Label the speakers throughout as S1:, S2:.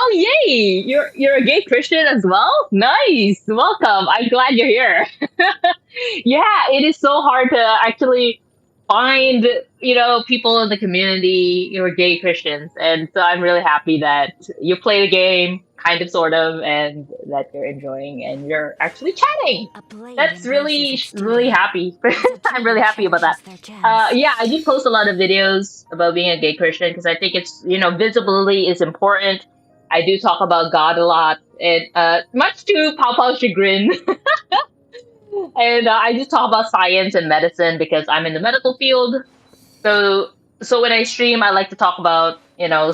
S1: Oh, yay! You're a gay Christian as well? Nice. Welcome. I'm glad you're here. Yeah, it is so hard to actually find, people in the community who are gay Christians. And so I'm really happy that you play the game, kind of, sort of, and that you're enjoying and you're actually chatting.
S2: A blade
S1: That's
S2: embraces
S1: really,
S2: its
S1: really
S2: duty,
S1: happy.
S2: as a
S1: I'm really
S2: jewel
S1: happy about that.
S2: cherishes their gems.
S1: Yeah, I do post a lot of videos about being a gay Christian because I think it's, visibility is important. I do talk about God a lot, and much to Pao Pao's chagrin. And I just talk about science and medicine because I'm in the medical field. So, so when I stream, I like to talk about,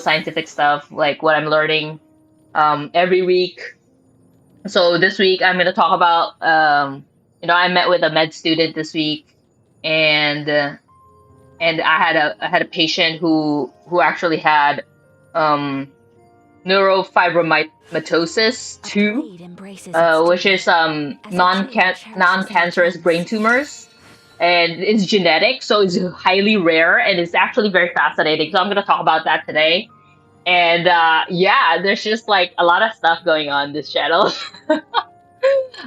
S1: scientific stuff, like what I'm learning every week. So this week I'm going to talk about, I met with a med student this week, and I had a patient who actually had um, neurofibromatosis
S2: A
S1: too,
S2: blade embraces its
S1: which
S2: duty,
S1: is
S2: as a jewel cherishes their
S1: non-cancerous brain
S2: gems.
S1: tumors, and it's genetic, so it's highly rare, and it's actually very fascinating. So I'm going to talk about that today. And yeah, there's just like a lot of stuff going on this channel.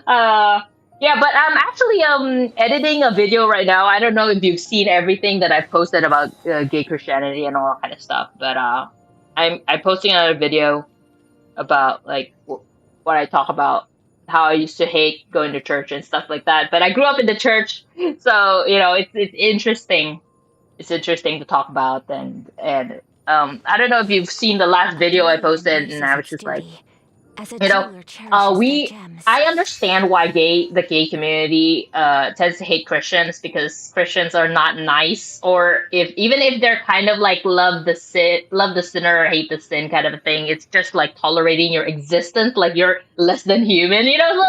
S1: uh, yeah, but I'm actually editing a video right now. I don't know if you've seen everything that I've posted about gay Christianity and all that kind of stuff, but I'm posting another video about like what I talk about, how I used to hate going to church and stuff like that. But I grew up in the church, so it's interesting. It's interesting to talk about, and I don't know if you've seen the last
S2: A
S1: video I
S2: blade
S1: posted, and
S2: embraces
S1: I was
S2: its
S1: just like,
S2: duty, as a
S1: you know,
S2: jeweler cherishes their
S1: we
S2: gems.
S1: I understand why the gay community tends to hate Christians because Christians are not nice, or if even if they're kind of like love the sinner or hate the sin kind of a thing, it's just like tolerating your existence, like you're less than human, so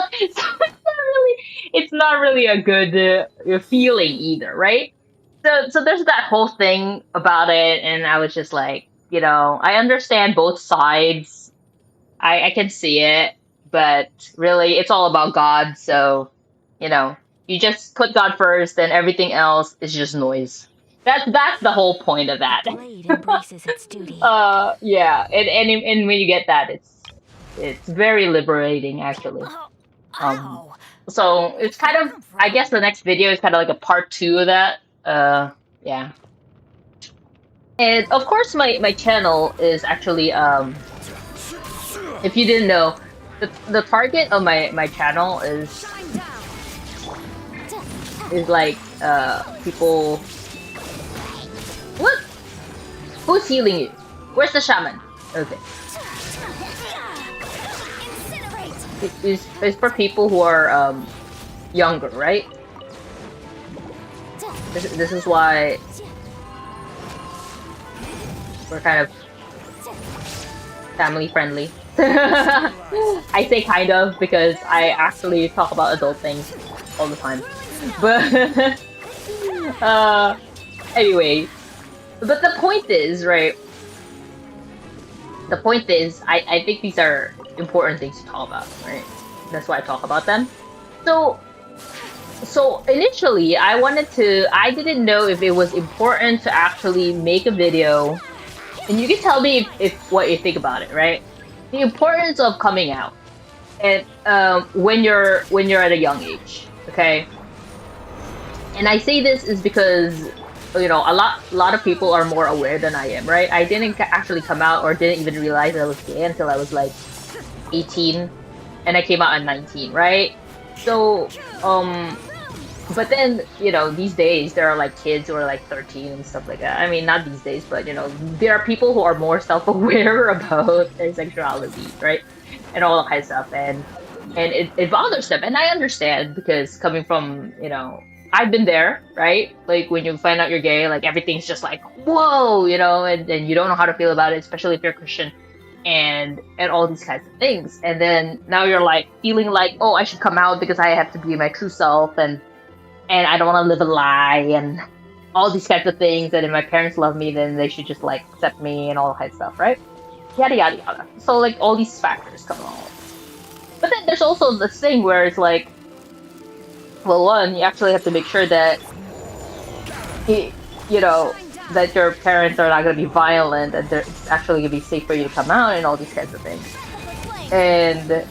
S1: it's not really a good feeling either, right? So there's that whole thing about it, and I was just like, I understand both sides. I can see it, but really, it's all about God. So, you know, you just put God first, and everything else is just noise. That's the whole point of
S2: A
S1: that.
S2: blade embraces its duty.
S1: Yeah, and when you get that, it's very liberating, actually.
S2: Oh,
S1: Um,
S2: ow!
S1: so
S2: Where'd
S1: it's
S2: that
S1: kind of,
S2: come
S1: I
S2: from?
S1: guess the next video is kind of like a part two of that. Yeah, and of course, my channel is actually if you didn't know, the target of my channel
S2: Shine down!
S1: is like people. What? Who's healing you? Where's the shaman? Okay,
S2: Incinerate!
S1: it's for people who are younger, right? This is why we're kind of family friendly. I say kind of because I actually talk about adult things all the time. But uh anyway, but the point is, right? The point is, I think these are important things to talk about, right? That's why I talk about them. So so initially I didn't know if it was important to actually make a video, and you can tell me if what you think about it, right? The importance of coming out, and when you're at a young age, okay? And I say this is because a lot of people are more aware than I am, right? I didn't actually come out or didn't even realize I was gay until I was like 18, and I came out at 19, right? So but then these days there are like kids who are like 13 and stuff like that. I mean, not these days, but there are people who are more self-aware about their sexuality, right? And all that kind of stuff, and it bothers them, and I understand because coming from I've been there, right? Like when you find out you're gay, like everything's just like whoa, and you don't know how to feel about it, especially if you're Christian, and all these kinds of things. And then now you're like feeling like, oh, I should come out because I have to be my true self, and I don't want to live a lie, and all these kinds of things. And if my parents love me, then they should just like accept me and all that kind of stuff, right? Yada yada yada. So like all these factors come along. But then there's also this thing where it's like, well, one, you actually have to make sure that you know
S2: Shine
S1: that your parents are not going to be violent and it's actually going to be safe for you to come out and all these kinds of things. And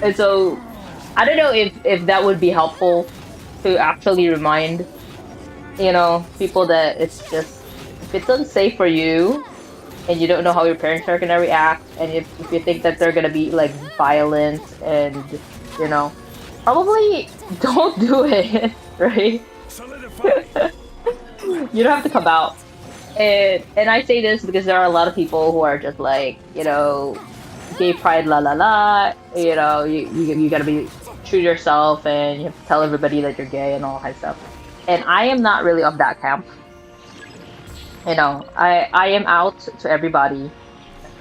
S1: and so I don't know if that would be helpful to actually remind, people that it's just if it's unsafe for you and you don't know how your parents are gonna react, and if you think that they're gonna be like violent and you know, probably don't do it, right? You don't have to come out. And I say this because there are a lot of people who are just like, gay pride, la la la. You gotta be true to yourself, and you have to tell everybody that you're gay and all that stuff. And I am not really of that camp. I am out to everybody.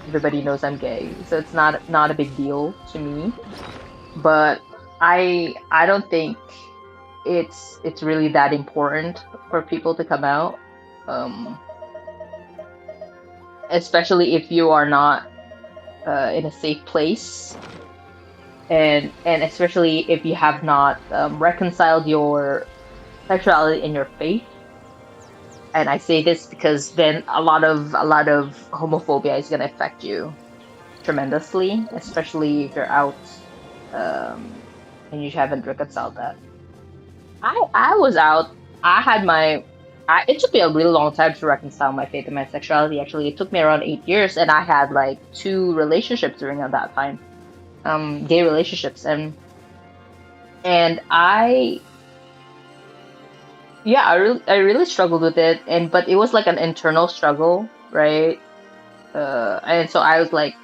S1: Everybody knows I'm gay, so it's not a big deal to me. But I don't think it's really that important for people to come out. Um, Especially if you are not in a safe place, and especially if you have not reconciled your sexuality and your faith. And I say this because then a lot of homophobia is going to affect you tremendously, especially if you're out and you haven't reconciled that. I was out. I had my. It took me a really long time to reconcile my faith and my sexuality. Actually, it took me around 8 years, and I had like two relationships during that time, gay relationships, and yeah, I really struggled with it, but it was like an internal struggle, right? And so I was like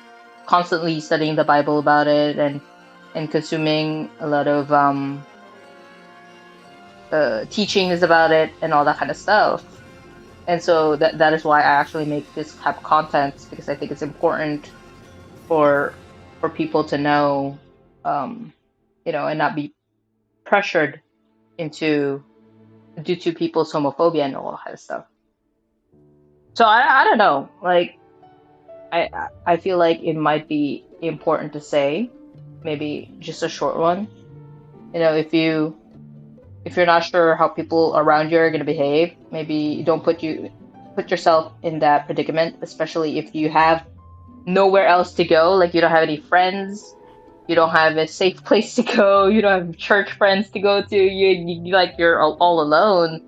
S1: constantly studying the Bible about it, and consuming a lot of teachings about it and all that kind of stuff. And so that is why I actually make this type of content, because I think it's important for people to know, and not be pressured into due to people's homophobia and all that kind of stuff. So I don't know, like I feel like it might be important to say, maybe just a short one. If you're not sure how people around you are going to behave, maybe don't put yourself in that predicament, especially if you have nowhere else to go, like you don't have any friends, you don't have a safe place to go, you don't have church friends to go to, you're all alone,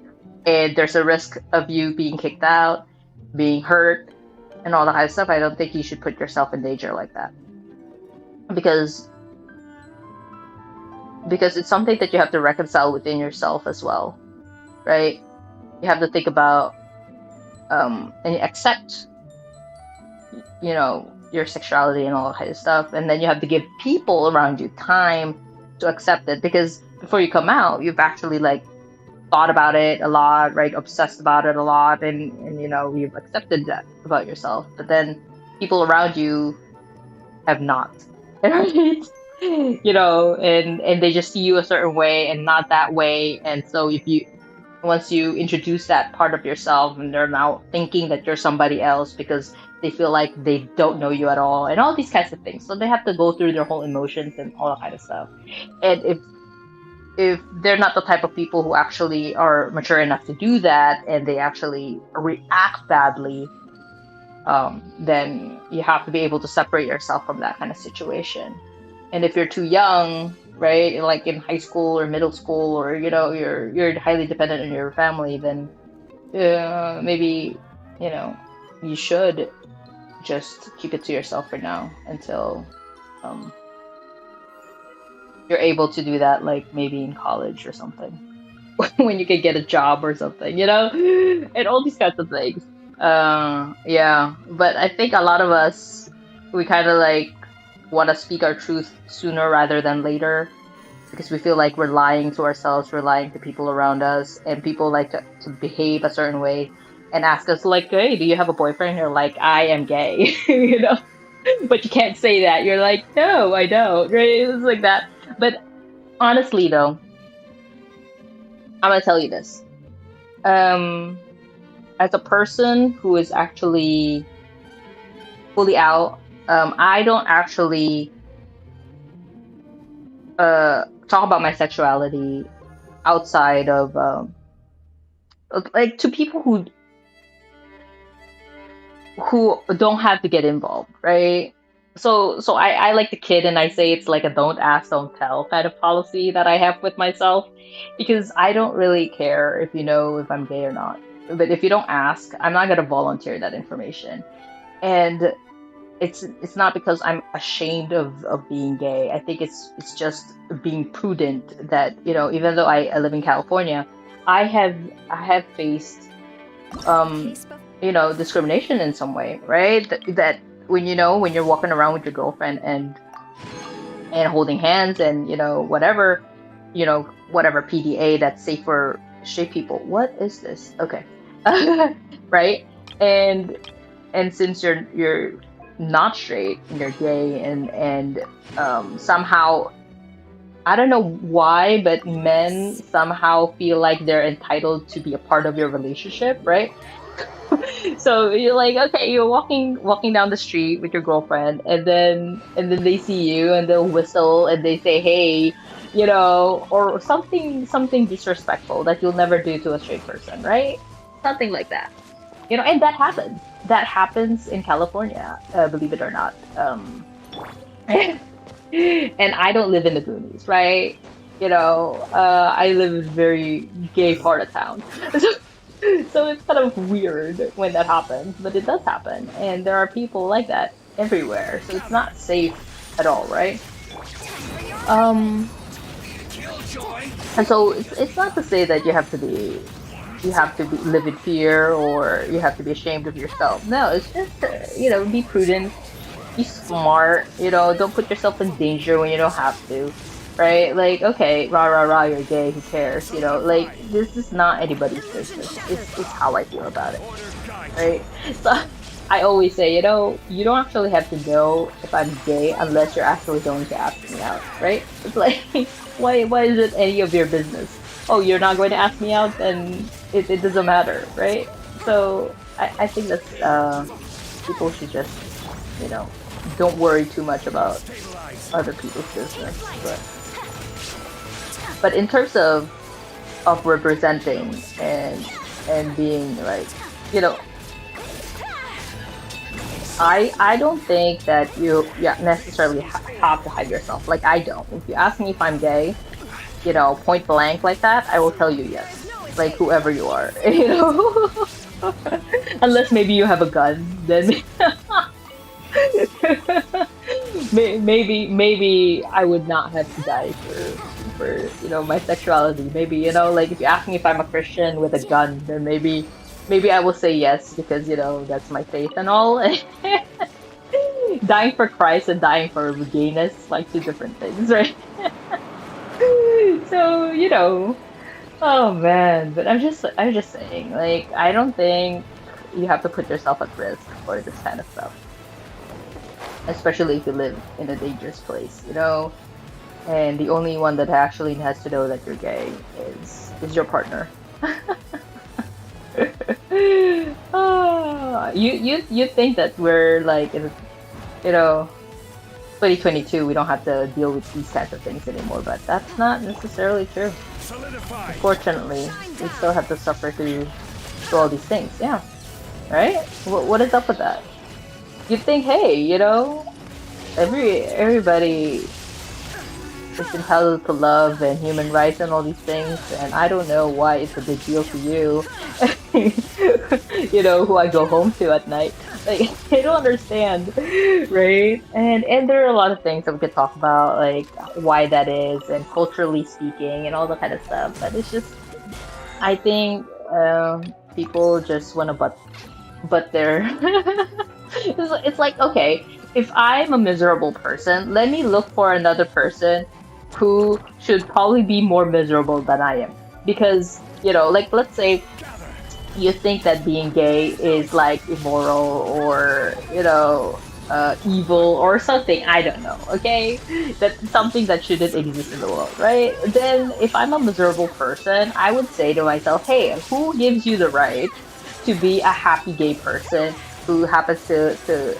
S1: and there's a risk of you being kicked out, being hurt, and all that kind of stuff. I don't think you should put yourself in danger like that, because it's something that you have to reconcile within yourself as well, right? You have to think about and accept, your sexuality and all that kind of stuff, and then you have to give people around you time to accept it, because before you come out, you've actually like thought about it a lot, right? Obsessed about it a lot, and you've accepted that about yourself, but then people around you have not. Right? And they just see you a certain way and not that way. And so once you introduce that part of yourself, and they're now thinking that you're somebody else because they feel like they don't know you at all, and all these kinds of things. So they have to go through their whole emotions and all that kind of stuff. And if they're not the type of people who actually are mature enough to do that, and they actually react badly, then you have to be able to separate yourself from that kind of situation. And if you're too young, right, like in high school or middle school, or you're highly dependent on your family, then maybe you should just keep it to yourself for now until you're able to do that, like maybe in college or something, when you can get a job or something, and all these kinds of things. Yeah, but I think a lot of us, we kind of like want to speak our truth sooner rather than later, because we feel like we're lying to ourselves, we're lying to people around us, and people like to behave a certain way and ask us like, hey, do you have a boyfriend? You're like, I am gay, but you can't say that. You're like, no, I don't, right? It's like that. But honestly though, I'm gonna tell you this. Um, as a person who is actually fully out, I don't actually talk about my sexuality outside of like to people who don't have to get involved, right? So I like the kid and I say it's like a don't ask, don't tell kind of policy that I have with myself because I don't really care if you know if I'm gay or not. But if you don't ask, I'm not gonna volunteer that information. And it's not because I'm ashamed of being gay. I think it's just being prudent that, even though I live in California, I have I have faced um discrimination in some way, right? That when when you're walking around with your girlfriend and holding hands and whatever PDA that's safe for straight people. What is this? Okay. Right? And since you're not straight and you're gay and somehow I don't know why, but men somehow feel like they're entitled to be a part of your relationship, right? So you're like, okay, you're walking down the street with your girlfriend, and then they see you and they'll whistle and they say, hey, or something disrespectful that you'll never do to a straight person, right? Something like that, and that happens. That happens in California, believe it or not. And I don't live in the boonies, right? I live in a very gay part of town. So it's kind of weird when that happens, but it does happen. And there are people like that everywhere. So it's not safe at all, right? And so it's not to say that you have to live in fear or you have to be ashamed of yourself. No, it's just be prudent, be smart, don't put yourself in danger when you don't have to, right? Like, okay, rah rah rah, you're gay, who cares? Like, this is not anybody's business. It's how I feel about it, right? So I always say, you don't actually have to know if I'm gay unless you're actually going to ask me out, right? It's like, why is it any of your business? Oh, you're not going to ask me out, then it doesn't matter, right? So I think that people should just, don't worry too much about other people's business. But in terms of representing and being like, I don't think that you necessarily have to hide yourself. Like, I don't. If you ask me if I'm gay, point blank like that, I will tell you yes. Like, whoever you are, Unless maybe you have a gun, then maybe I would not have to die for my sexuality. Maybe like if you ask me if I'm a Christian with a gun, then maybe I will say yes because that's my faith and all. Dying for Christ and dying for gayness, like two different things, right? So oh man, but I'm just saying, like, I don't think you have to put yourself at risk for this kind of stuff, especially if you live in a dangerous place, and the only one that actually has to know that you're gay is your partner. You think that we're like in 2022 we don't have to deal with these kinds of things anymore, but that's not necessarily true. Unfortunately, we still have to suffer through all these things. Yeah, right? What is up with that? You'd think, hey, everybody is entitled to love and human rights and all these things, and I don't know why it's a big deal to you. Who I go home to at night. Like, I don't understand, right? And there are a lot of things that we could talk about, like why that is, and culturally speaking, and all that kind of stuff. But it's just, I think people just want to but their. It's like, okay, if I'm a miserable person, let me look for another person who should probably be more miserable than I am. Because, like, let's say you think that being gay is like immoral or, evil or something, I don't know, okay? That's something that shouldn't exist in the world, right? Then if I'm a miserable person, I would say to myself, hey, who gives you the right to be a happy gay person who happens to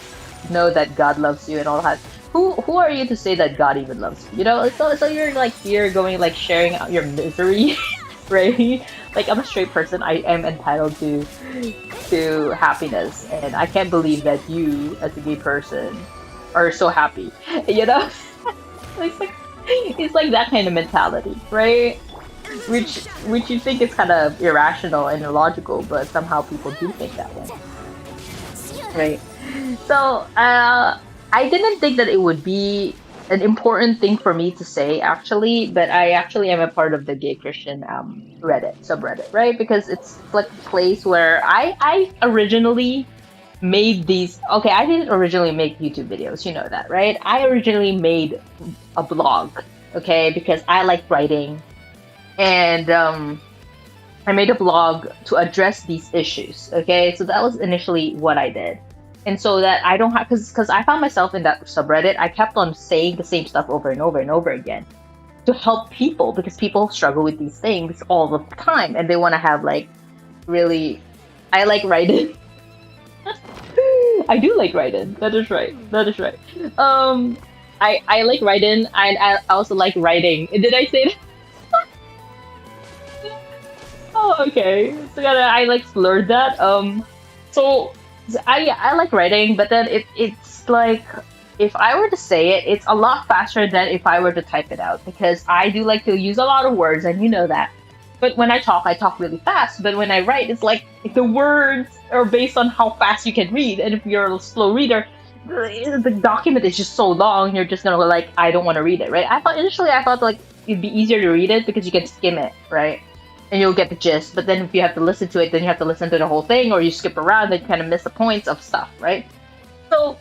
S1: know that God loves you and all that? Who are you to say that God even loves you? So you're like here going like sharing out your misery right? Like I'm a straight person, I am entitled to happiness, and I can't believe that you, as a gay person, are so happy. You know, it's like that kind of mentality, right? Which you think is kind of irrational and illogical, but somehow people do think that way, right? So I didn't think that it would be an important thing for me to say actually, but I actually am a part of the gay Christian Reddit subreddit, right? Because it's like a place where I originally made these. Okay, I didn't originally make YouTube videos, you know that, right? I originally made a blog, okay, because I like writing, and I made a blog to address these issues. Okay, so that was initially what I did, and so that I don't have because I found myself in that subreddit. I kept on saying the same stuff over and over and over again to help people because people struggle with these things all the time, and they want to have like really. I like writing. I do like writing. That is right. That is right. I like writing, and I also like writing. Did I say that? Oh, okay. So yeah, I like slurred that. So I like writing, but then it's like if I were to say it, it's a lot faster than if I were to type it out because I do like to use a lot of words, and you know that. But when I talk really fast. But when I write, it's like the words are based on how fast you can read, and if you're a slow reader, the document is just so long. You're just gonna go like, I don't want to read it, right? I thought like it'd be easier to read it because you can skim it, right? And you'll get the gist. But then if you have to listen to it, then you have to listen to the whole thing, or you skip around and kind of miss the points of stuff, right? So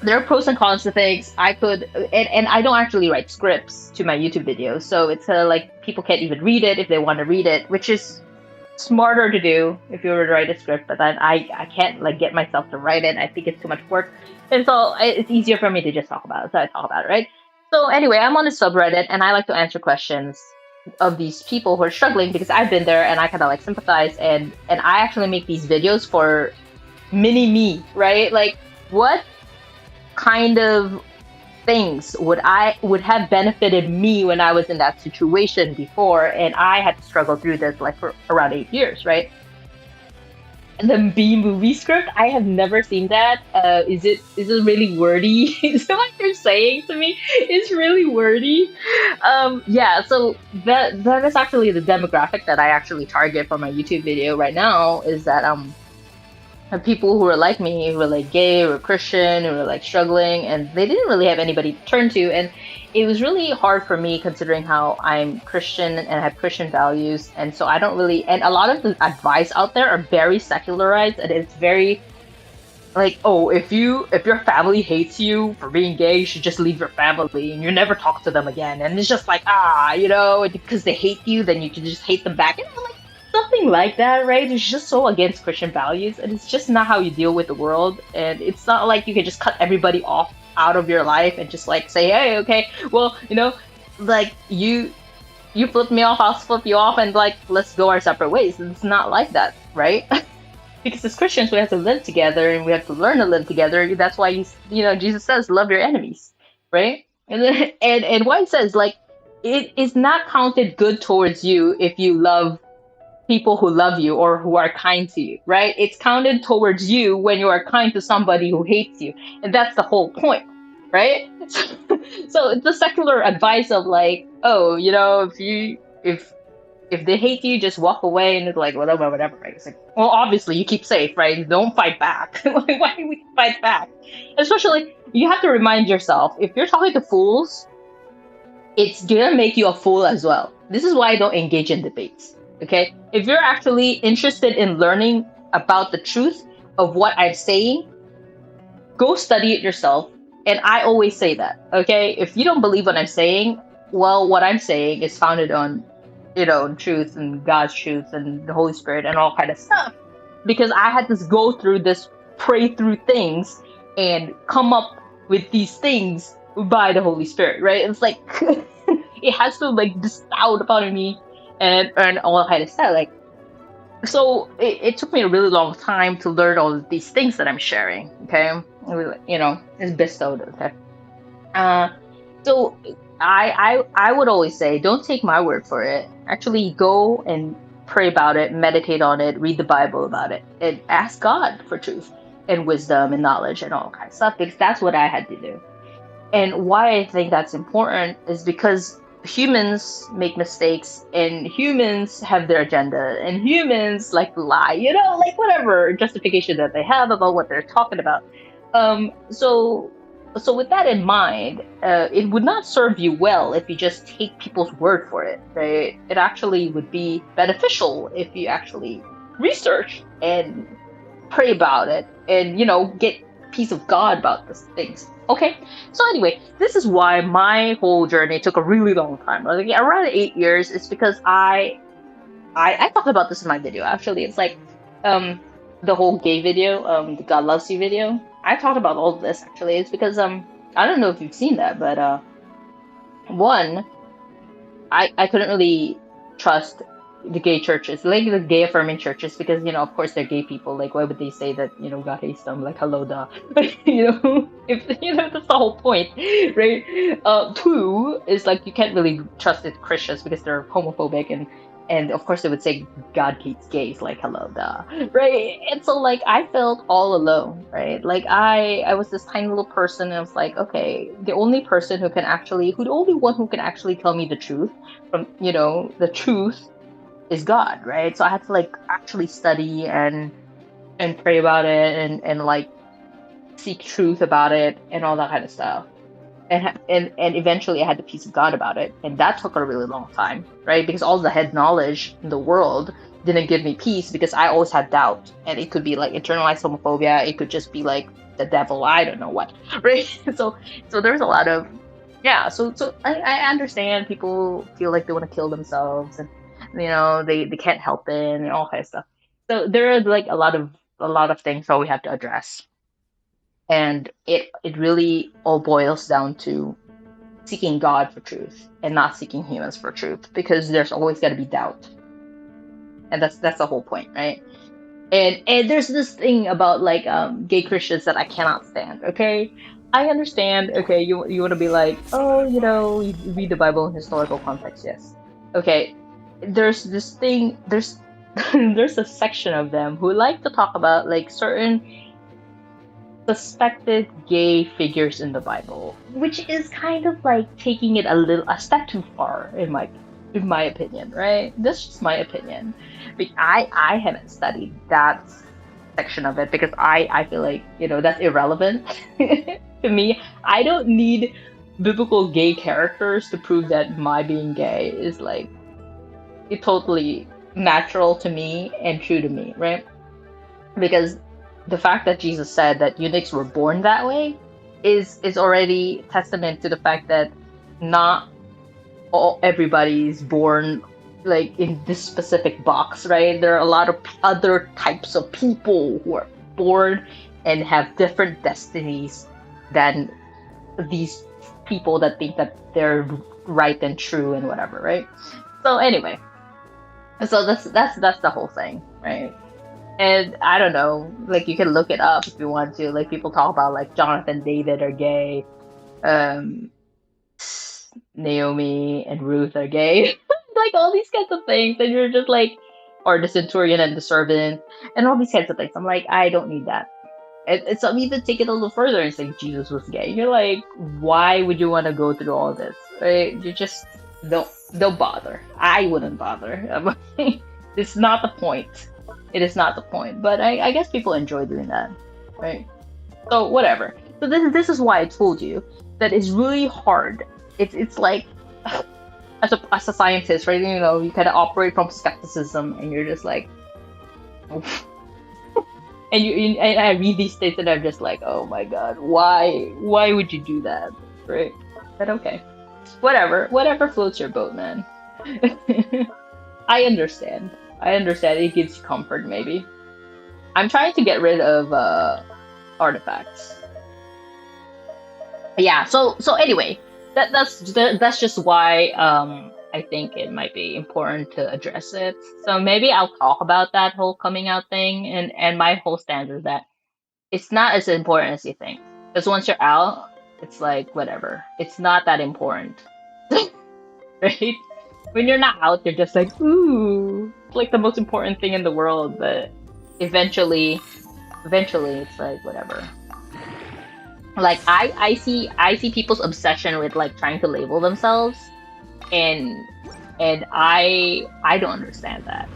S1: there are pros and cons to things. I could, and I don't actually write scripts to my YouTube videos, so it's like people can't even read it if they want to read it, which is smarter to do if you were to write a script. But then I can't like get myself to write it. I think it's too much work, and so it's easier for me to just talk about it. So I talk about it, right? So anyway, I'm on a subreddit, and I like to answer questions of these people who are struggling because I've been there and I kind of like sympathize, and I actually make these videos for mini me, right? Like what kind of things would have benefited me when I was in that situation before, and I had to struggle through this like for around 8 years, right? And the B movie script, I have never seen that. Is it really wordy? Is that what you're saying to me? It's really wordy. Yeah, so that is actually the demographic that I actually target for my YouTube video right now. Is that people who are like me, who are like gay or Christian, who are like struggling, and they didn't really have anybody to turn to. And it was really hard for me considering how I'm Christian and have Christian values. And so I don't really, and a lot of the advice out there are very secularized, and it's very like, oh, if your family hates you for being gay, you should just leave your family and you never talk to them again. And it's just like, because they hate you, then you can just hate them back. And I'm like, something like that, right? It's just so against Christian values, and it's just not how you deal with the world. And it's not like you can just cut everybody off out of your life and just like say, hey, okay, well, like you flip me off, I'll flip you off, and like let's go our separate ways. It's not like that, right? Because as Christians, we have to live together and we have to learn to live together. That's why Jesus says, love your enemies, right? And then, and why it says like it is not counted good towards you if you love people who love you or who are kind to you, right? It's counted towards you when you are kind to somebody who hates you. And that's the whole point, right? So it's the secular advice of like, oh, if they hate you, just walk away, and it's like whatever, right? It's like, well, obviously you keep safe, right? Don't fight back. Like, why do we fight back? Especially, you have to remind yourself, if you're talking to fools, it's gonna make you a fool as well. This is why I don't engage in debates. Okay, if you're actually interested in learning about the truth of what I'm saying, go study it yourself. And I always say that, okay? If you don't believe what I'm saying, well, what I'm saying is founded on, truth and God's truth and the Holy Spirit and all kind of stuff. Because I had to go through this, pray through things, and come up with these things by the Holy Spirit, right? It's like, it has to like bestow upon me and all kind of stuff. Like, so it took me a really long time to learn all of these things that I'm sharing. Okay, it's bestowed. Okay, so I would always say, don't take my word for it. Actually, go and pray about it, meditate on it, read the Bible about it, and ask God for truth and wisdom and knowledge and all kinds of stuff. Because that's what I had to do. And why I think that's important is because humans make mistakes and humans have their agenda and humans like lie, like whatever justification that they have about what they're talking about. So with that in mind, it would not serve you well if you just take people's word for it, right? It actually would be beneficial if you actually research and pray about it and get peace of God about these things. Okay, so anyway, this is why my whole journey took a really long time. Like around 8 years. It's because I talked about this in my video. Actually, it's like the whole gay video, the God loves you video. I talked about all of this actually. It's because I don't know if you've seen that, but one, I couldn't really trust the gay churches, like the gay affirming churches, because of course they're gay people. Like, why would they say that God hates them? Like, hello, duh. If that's the whole point, right? Two is like you can't really trust the Christians because they're homophobic and of course they would say God hates gays. Like, hello, duh, right? And so like I felt all alone, right? Like I was this tiny little person, and I was like, okay, the only one who can actually tell me the truth from the truth is God, right? So I had to like actually study and pray about it and like seek truth about it and all that kind of stuff. And eventually I had the peace of God about it, and that took a really long time, right? Because all the head knowledge in the world didn't give me peace because I always had doubt, and it could be like internalized homophobia, it could just be like the devil, I don't know what, right? So there's a lot of so I understand people feel like they want to kill themselves and they can't help it and all kind of stuff. So there are like a lot of things that we have to address, and it really all boils down to seeking God for truth and not seeking humans for truth, because there's always got to be doubt, and that's the whole point, right? And there's this thing about like gay Christians that I cannot stand. Okay, I understand. Okay, you want to be like, oh, you read the Bible in historical context. Yes. Okay, there's this thing. There's a section of them who like to talk about like certain suspected gay figures in the Bible, which is kind of like taking it a step too far in my opinion, right? That's just my opinion. But I haven't studied that section of it because I feel like that's irrelevant to me. I don't need biblical gay characters to prove that my being gay is like it totally natural to me and true to me, right? Because the fact that Jesus said that eunuchs were born that way is already testament to the fact that not everybody's born like in this specific box, right? There are a lot of other types of people who are born and have different destinies than these people that think that they're right and true and whatever, right? So anyway, so that's the whole thing, right? And I don't know, like you can look it up if you want to. Like people talk about like Jonathan, David are gay, um, Naomi and Ruth are gay, like all these kinds of things, and you're just like, or the centurion and the servant, and all these kinds of things. I'm like, I don't need that. And some even take it a little further and say Jesus was gay. You're like, why would you want to go through all this? Right? You just don't bother. I wouldn't bother. It's not the point. It is not the point. But I guess people enjoy doing that, right? So whatever. So this is why I told you that it's really hard. It's like as a scientist, right? You kind of operate from skepticism, and you're just like, and I read these things, and I'm just like, oh my god, why would you do that, right? But okay, whatever floats your boat, man. I understand. It gives you comfort, maybe. I'm trying to get rid of artifacts. Yeah. So anyway, that's just why I think it might be important to address it. So maybe I'll talk about that whole coming out thing, and my whole stand is that it's not as important as you think. Because once you're out, it's like whatever. It's not that important. right? When you're not out, you're just like, ooh, it's like the most important thing in the world. But eventually, it's like whatever. Like I see people's obsession with like trying to label themselves, and I don't understand that.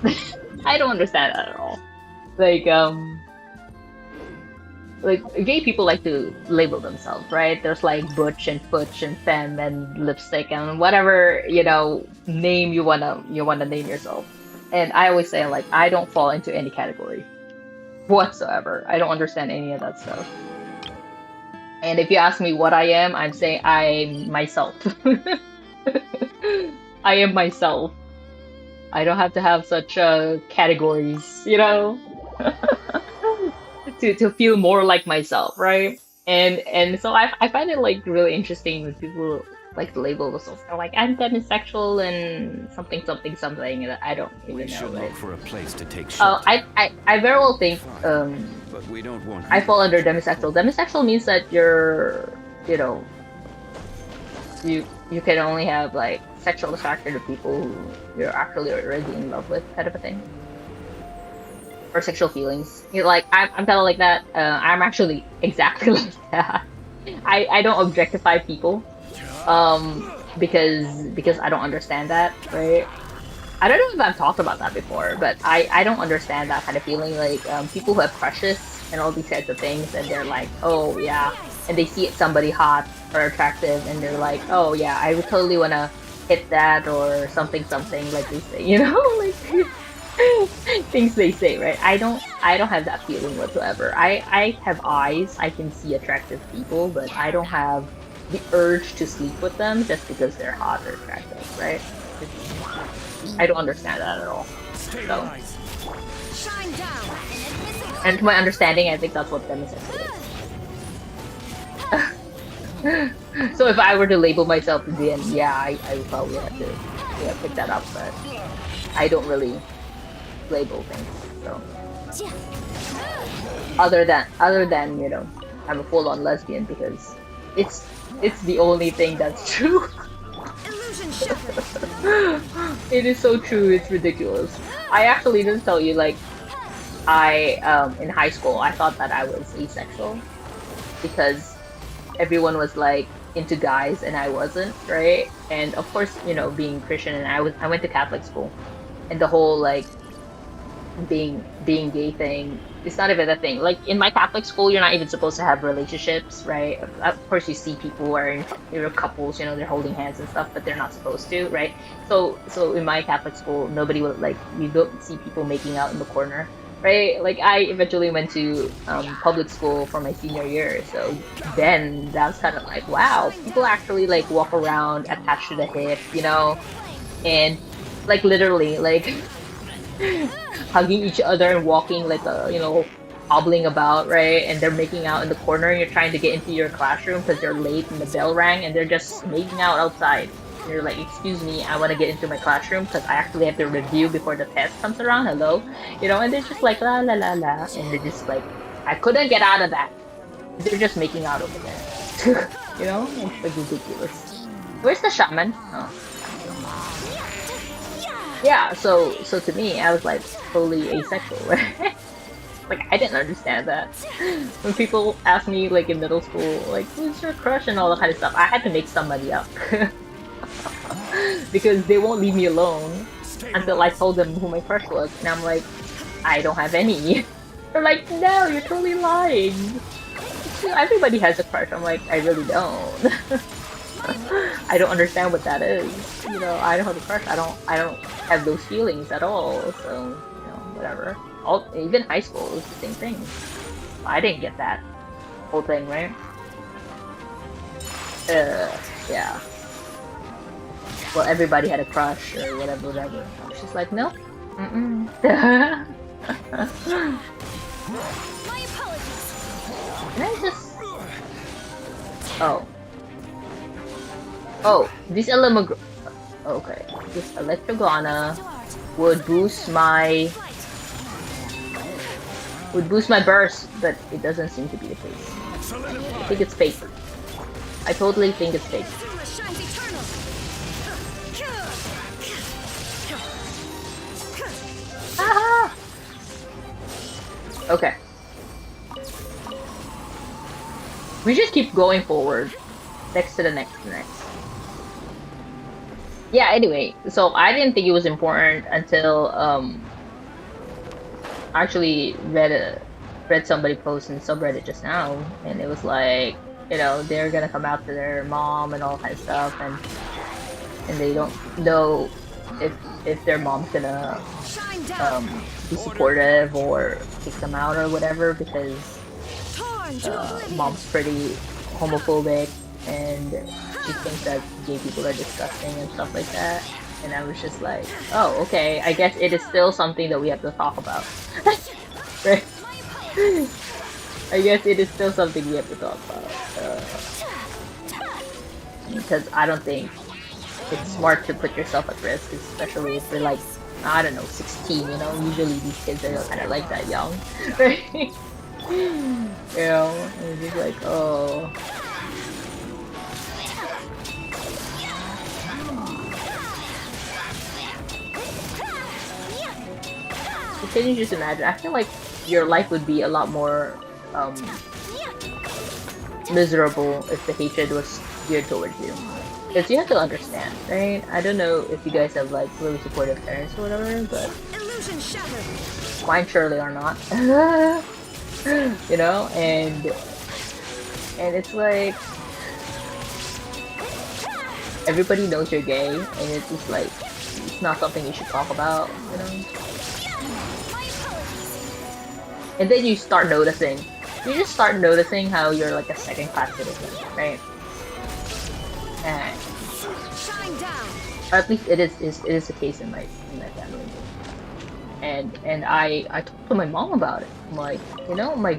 S1: I don't understand that at all. Like like gay people like to label themselves, right? There's like butch and butch and femme and lipstick and whatever, name you wanna name yourself. And I always say like I don't fall into any category whatsoever. I don't understand any of that stuff. And if you ask me what I am, I'm saying I'm myself. I am myself. I don't have to have such categories, to feel more like myself, right? And so I find it like really interesting when people like to label themselves. They're like I'm demisexual and something something something, and I don't
S3: We
S1: even know.
S3: should
S1: Right?
S3: look for a place to take
S1: Oh,
S3: shelter.
S1: I very well think
S3: But we don't want
S1: I fall under demisexual. Demisexual means that you're, you can only have like sexual attraction to people who you're actually already in love with, kind of a thing, or sexual feelings. Like I'm kind of like that. I'm actually exactly like that. I don't objectify people, because I don't understand that, right? I don't know if I've talked about that before, but I don't understand that kind of feeling. Like people who have crushes and all these types of things, and they're like, oh yeah, and they see somebody hot or attractive, and they're like, oh yeah, I would totally wanna hit that or something something like they say, like things they say, right? I don't have that feeling whatsoever. I have eyes, I can see attractive people, but I don't have the urge to sleep with them just because they're hot or attractive, right? I don't understand that at all. So,
S2: Shine down.
S1: and to my understanding, I think that's what demisexual is. So if I were to label myself then yeah, I would probably have to pick that up, but I don't really label things. So other than I'm a full-on lesbian because it's the only thing that's true.
S2: Illusion shattered.
S1: It is so true, it's ridiculous. I actually didn't tell you, like, in high school, I thought that I was asexual because everyone was like into guys and I wasn't, right? And of course, being Christian, and I went to Catholic school, and the whole like being gay thing, it's not even a thing. Like in my Catholic school, you're not even supposed to have relationships, right? Of course, you see people who are in couples, they're holding hands and stuff, but they're not supposed to, right? So in my Catholic school, nobody would like, you don't see people making out in the corner, right? Like I eventually went to public school for my senior year, so then that was kind of like, wow, people actually like walk around attached to the hip, and like literally like hugging each other and walking like hobbling about, right? And they're making out in the corner, and you're trying to get into your classroom because you're late and the bell rang, and they're just making out outside. And you're like, excuse me, I want to get into my classroom because I actually have to review before the test comes around. Hello, and they're just like la la la la, and they're just like, I couldn't get out of that. They're just making out over there. It's like ridiculous. Where's the shaman? Oh. Yeah, so to me, I was like totally asexual, right? Like I didn't understand that. When people ask me like in middle school, like who's your crush and all that kind of stuff, I had to make somebody up because they won't leave me alone until I told them who my crush was, and I'm like, I don't have any. They're like, no, you're totally lying. Everybody has a crush. I'm like, I really don't. I don't understand what that is. I don't have a crush. I don't have those feelings at all. So, whatever. Even high school was the same thing. I didn't get that whole thing, right? Yeah. Well, everybody had a crush or whatever. She's like, no. Mm-mm.
S2: My apologies.
S1: Can I just... Oh, this okay. This Electrogana would boost my burst, but it doesn't seem to be the case. I think it's fake. I totally think it's fake.
S2: Shines eternal.
S1: Ah! Okay. We just keep going forward. Next to the next to the next. Yeah, anyway, so I didn't think it was important until I actually read somebody post in subreddit just now, and it was like, you know, they're gonna come after their mom and all kind of stuff, and they don't know if their mom's gonna
S2: Shine down.
S1: be supportive or kick them out or whatever, because
S2: Torn to oblivion.
S1: mom's pretty homophobic and she thinks that gay people are disgusting and stuff like that. And I was just like, oh, okay, I guess it is still something that we have to talk about. Right? I guess it is still something we have to talk about. Because I don't think it's smart to put yourself at risk, especially if you're like, I don't know, 16, you know? Usually these kids are kind of like that young, right? You know, and it's just like, oh. Can you just imagine? I feel like your life would be a lot more miserable if the hatred was geared towards you. Because you have to understand, right? I don't know if you guys have like really supportive parents or whatever, but
S2: Illusion shattered.
S1: mine surely are not. You know, and it's like everybody knows you're gay, and it's just like it's not something you should talk about, you know. And then you start noticing. You just start noticing how you're like a second-class citizen, right? And
S2: Shine down.
S1: or at least it is the case in my family. And I talked to my mom about it. I'm like, you know, my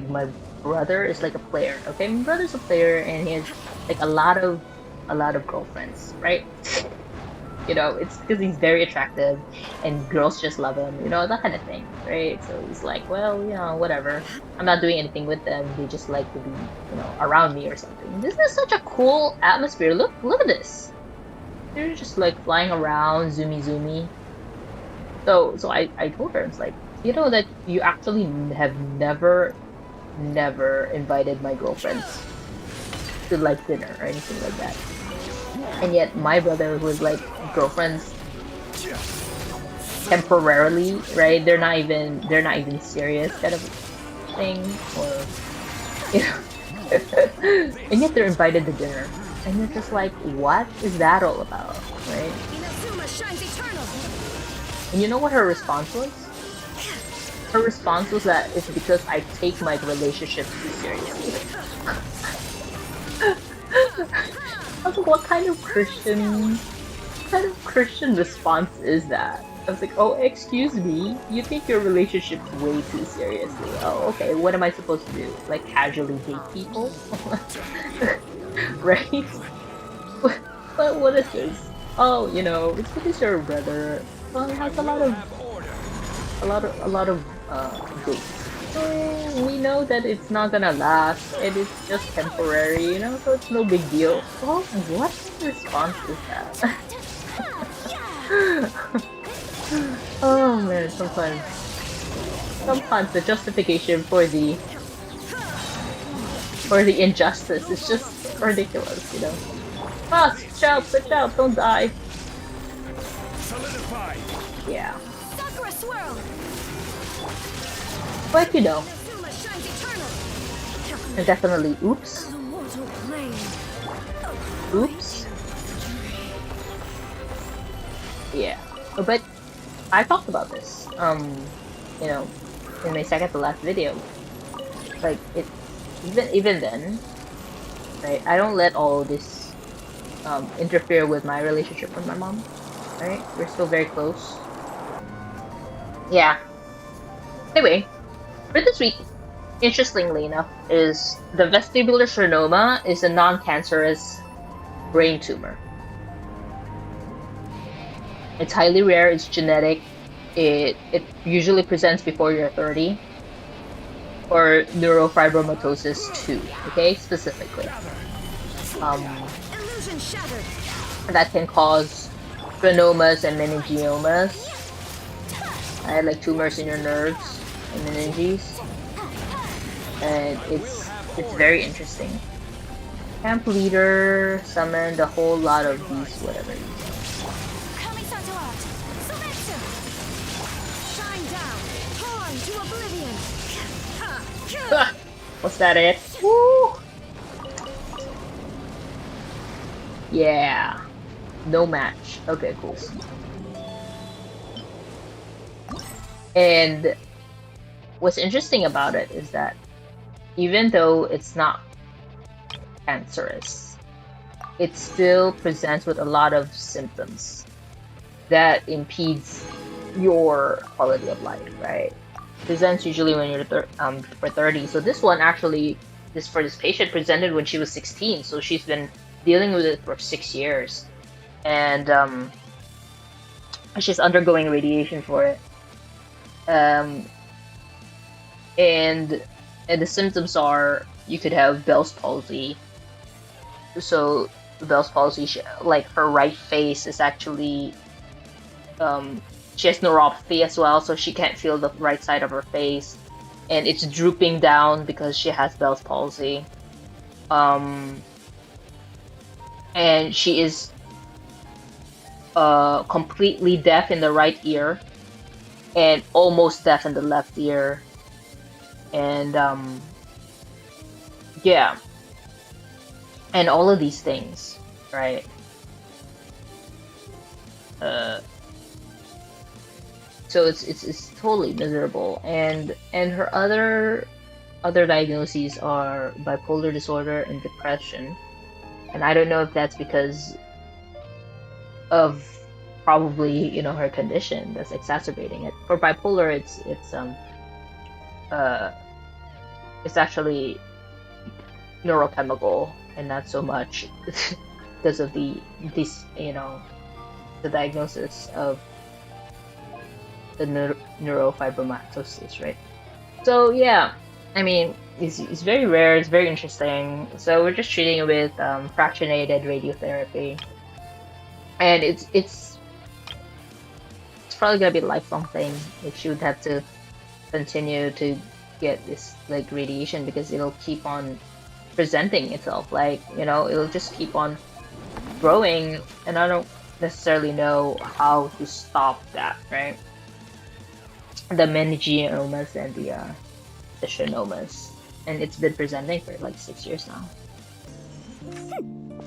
S1: brother is like a player. Okay, my brother's a player, and he has like a lot of girlfriends, right? You know, it's because he's very attractive, and girls just love him. You know, that kind of thing, right? So he's like, well, you know, whatever. I'm not doing anything with them. They just like to be, you know, around me or something. This is such a cool atmosphere. Look at this. They're just like flying around, zoomy. So I told her, it's like, you know that you actually have never invited my girlfriends to like dinner or anything like that. And yet my brother was like girlfriends temporarily, right? They're not even serious kind of thing, or you know. And yet they're invited to dinner. And you're just like, what is that all about? Right?
S2: Inazuma shines eternal.
S1: And you know what her response was? Her response was that it's because I take my relationship too seriously. I was like, what kind of Christian response is that? I was like, oh, excuse me, you take your relationships way too seriously. Oh, okay, what am I supposed to do? Like, casually date people? Right? But what is this? Oh, you know, it's because your brother has a lot of dates. So we know that it's not gonna last, and it's just temporary, you know, so it's no big deal. Oh, what response is that? Oh man, sometimes the justification for the injustice is just ridiculous, you know. Ah, switch out, don't die.
S3: Solidify.
S1: Yeah.
S2: Sakura swirl.
S1: But you know,
S2: Inazuma shines eternal.
S1: and definitely oops.
S2: The mortal plane.
S1: Oops. Yeah. But I talked about this, you know, in my second to last video. Like, it, even then, right, I don't let all this, interfere with my relationship with my mom, right? We're still very close. Yeah. Anyway, for this week, interestingly enough, is the vestibular sternoma is a non-cancerous brain tumor. It's highly rare, it's genetic, it usually presents before you're 30, or neurofibromatosis 2, okay, specifically.
S2: Illusion shattered.
S1: That can cause schwannomas and meningiomas. I had like tumors in your nerves and meninges, and it's very interesting. Camp leader summoned a whole lot of these whatever these
S2: Shine down, torn to oblivion.
S1: are. Was that it? Woo! Yeah. No match. Okay, cool. And what's interesting about it is that even though it's not cancerous, it still presents with a lot of symptoms that impedes your quality of life, right? Presents usually when you're for 30. So this one actually, for this patient presented when she was 16. So she's been dealing with it for 6 years, and she's undergoing radiation for it. And the symptoms are you could have Bell's palsy. So Bell's palsy, like her right face is actually she has neuropathy as well, so she can't feel the right side of her face, and it's drooping down because she has Bell's palsy. And she is completely deaf in the right ear and almost deaf in the left ear. And yeah, and all of these things, right? So it's totally miserable, and her other diagnoses are bipolar disorder and depression, and I don't know if that's because of probably her condition that's exacerbating it. For bipolar, it's actually neurochemical and not so much because of the diagnosis of the neurofibromatosis, right? So yeah, I mean, it's very rare. It's very interesting. So we're just treating it with fractionated radiotherapy, and it's probably gonna be a lifelong thing. Like she would have to continue to get this like radiation because it'll keep on presenting itself. Like it'll just keep on growing, and I don't necessarily know how to stop that, right? The meningiomas and the schwannomas, and it's been presenting for like 6 years now.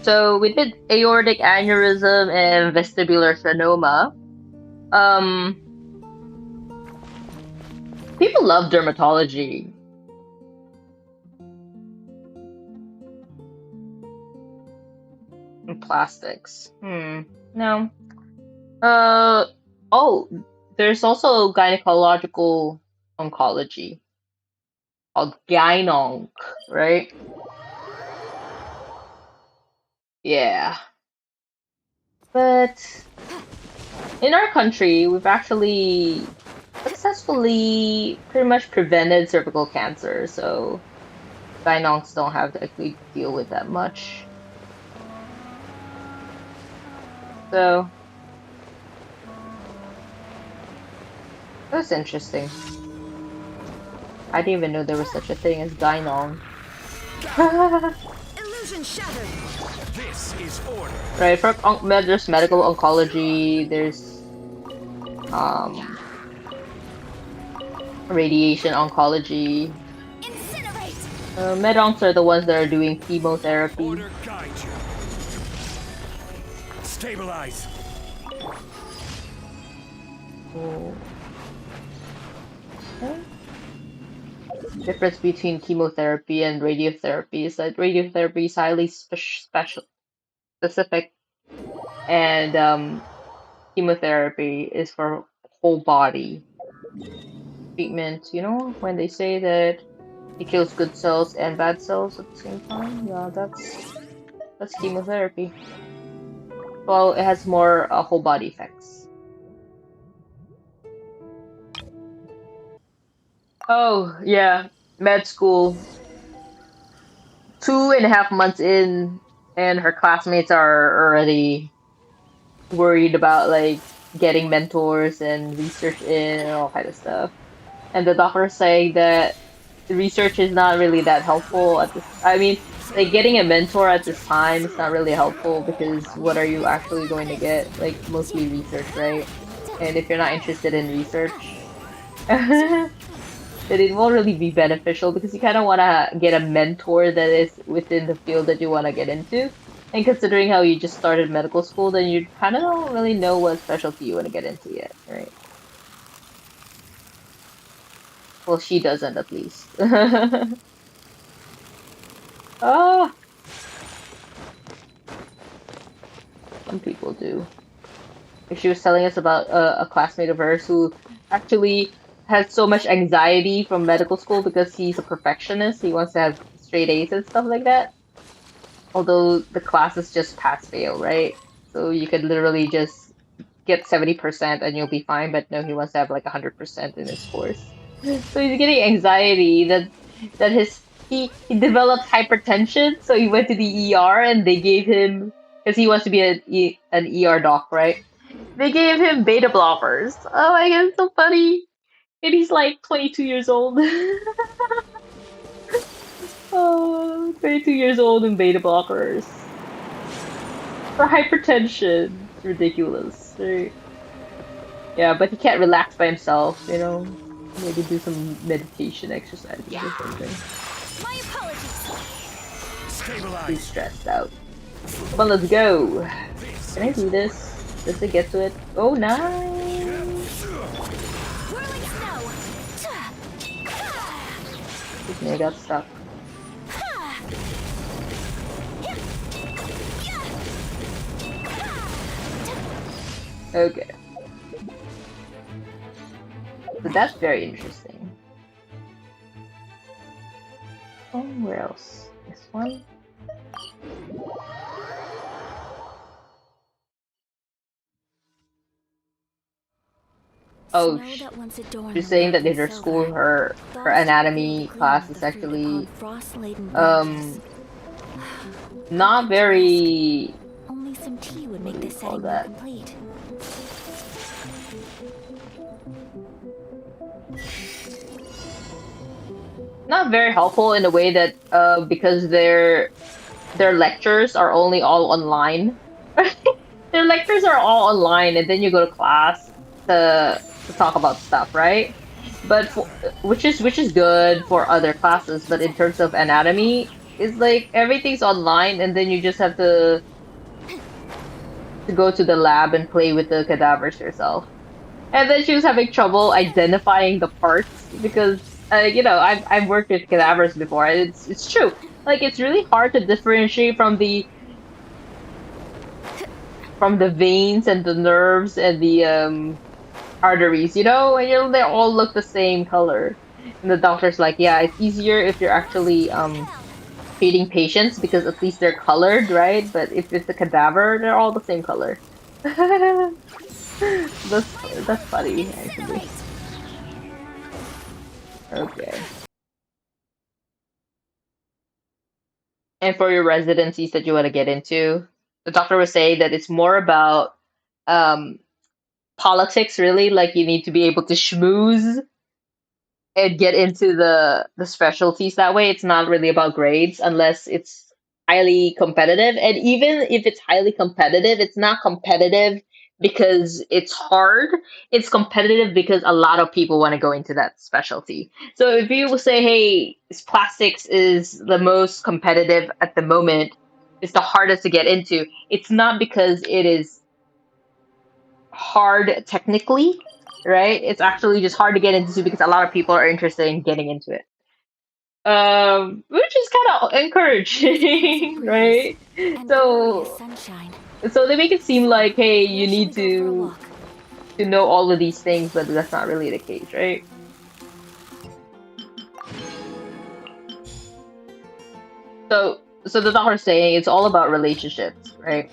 S1: So we did aortic aneurysm and vestibular schwannoma. People love dermatology. And plastics. No. Oh, there's also gynecological oncology called gyn-onc, right? Yeah. But in our country, we've actually successfully pretty much prevented cervical cancer, so gyn-oncs don't have to actually deal with that much. So that's interesting. I didn't even know there was such a thing as gyn-onc.
S2: Illusion shattered.
S3: This is order.
S1: Right, for there's medical oncology, there's radiation oncology.
S2: Incinerate.
S1: Med-oncs are the ones that are doing chemotherapy.
S3: Order guide you. Stabilize.
S1: Okay. Difference between chemotherapy and radiotherapy is that radiotherapy is highly specific, and chemotherapy is for whole body treatment. When they say that it kills good cells and bad cells at the same time, yeah, that's chemotherapy. Well, it has more whole body effects. Oh yeah, med school. 2.5 months in, and her classmates are already worried about like getting mentors and research in and all kind of stuff. And the doctor saying that the research is not really that helpful at this. I mean, like getting a mentor at this time is not really helpful because what are you actually going to get? Like mostly research, right? And if you're not interested in research, then it won't really be beneficial because you kind of want to get a mentor that is within the field that you want to get into. And considering how you just started medical school, then you kind of don't really know what specialty you want to get into yet, right? Well, she doesn't at least. Ah, some people do. She was telling us about a classmate of hers who actually has so much anxiety from medical school because he's a perfectionist. He wants to have straight A's and stuff like that. Although the class is just pass fail, right? So you could literally just get 70% and you'll be fine, but no, he wants to have like 100% in his course. So he's getting anxiety that he developed hypertension, so he went to the ER and they gave him because he wants to be an ER doc, right? They gave him beta blockers. Oh my god, it's so funny. And he's like 22 years old. Oh, 22 years old and beta blockers. For hypertension. It's ridiculous. Right? Yeah, but he can't relax by himself, you know? Maybe do some meditation exercises or something.
S2: My apologies.
S1: He's
S3: Stabilize.
S1: stressed out. Come on, let's go. Can I do this? Just to get to it? Oh, nice!
S2: Whirling snow.
S1: Excuse me, I got stuck. Okay. So that's very interesting. Oh, where else? This one? Oh, she's saying that in her school, her anatomy class is actually not very.
S2: Only some tea would
S1: What
S2: make
S1: do you
S2: this
S1: call
S2: setting more
S1: that?
S2: complete.
S1: Not very helpful in a way that because their lectures are only all online. Their lectures are all online, and then you go to class to talk about stuff, right? But which is good for other classes, but in terms of anatomy, it's like everything's online, and then you just have to go to the lab and play with the cadavers yourself. And then she was having trouble identifying the parts because you know I've worked with cadavers before. And it's true. Like it's really hard to differentiate from the veins and the nerves and the arteries. You know, and they all look the same color. And the doctor's like, yeah, it's easier if you're actually treating patients because at least they're colored, right? But if it's a cadaver, they're all the same color. That's funny, actually. Okay. And for your residencies that you want to get into, the doctor was saying that it's more about um, politics, really. Like you need to be able to schmooze and get into the specialties that way. It's not really about grades unless it's highly competitive. And even if it's highly competitive, it's not competitive because it's hard. It's competitive because a lot of people want to go into that specialty. So if you say, hey, plastics is the most competitive at the moment, it's the hardest to get into, it's not because it is hard technically, right? It's actually just hard to get into because a lot of people are interested in getting into it. Which is kind of encouraging, right?
S2: And glorious
S1: So,
S2: sunshine.
S1: so they make it seem like, hey, you
S2: Where shall
S1: need
S2: we go for a walk?
S1: to know all of these things, but that's not really the case, right? So the doctor's saying it's all about relationships, right?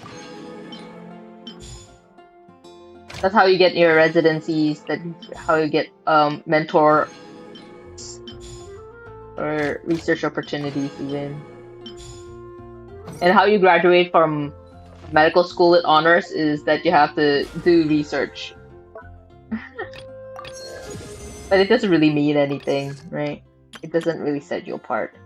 S1: That's how you get your residencies. That's how you get mentor or research opportunities even, and how you graduate from medical school with honors is that you have to do research. But it doesn't really mean anything, right? It doesn't really set you apart.